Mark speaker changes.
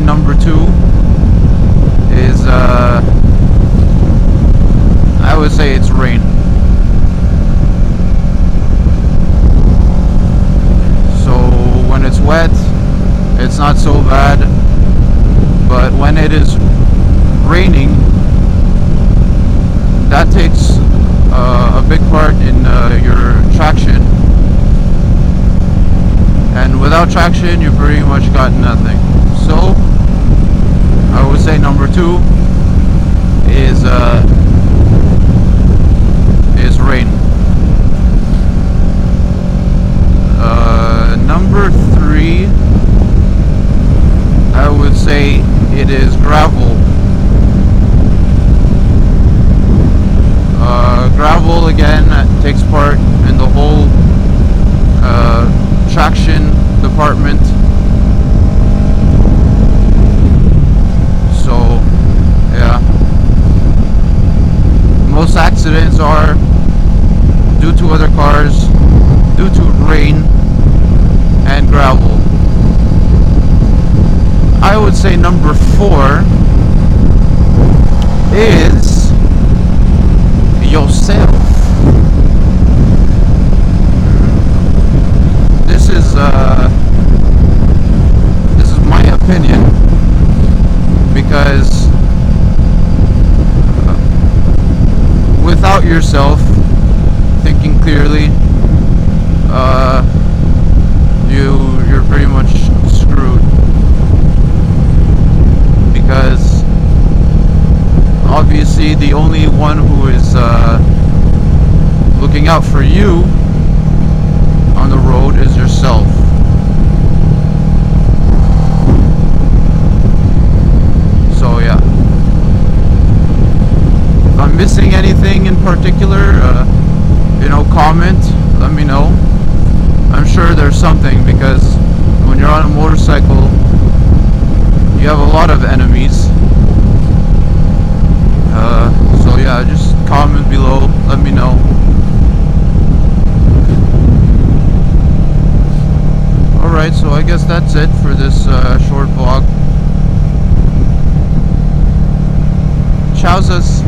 Speaker 1: number 2 is I would say it's rain. So when it's wet, it's not so bad, but when it is raining, that takes a big part in your traction, and without traction you pretty much got nothing. So I would say number 2 is rain. Number 3, I would say it is gravel. Gravel again takes part in the whole traction department. So yeah, most accidents are due to other cars, due to rain and gravel. I would say number 4 is yourself. This is my opinion, because without yourself thinking clearly, you're pretty much screwed, because obviously the only one who is looking out for you on the road is yourself. So yeah, if I'm missing anything in particular, comment, let me know. I'm sure there's something, because when you're on a motorcycle you have a lot of enemies. So yeah, just comment below, let me know. Alright, so I guess that's it for this short vlog. Chowsas.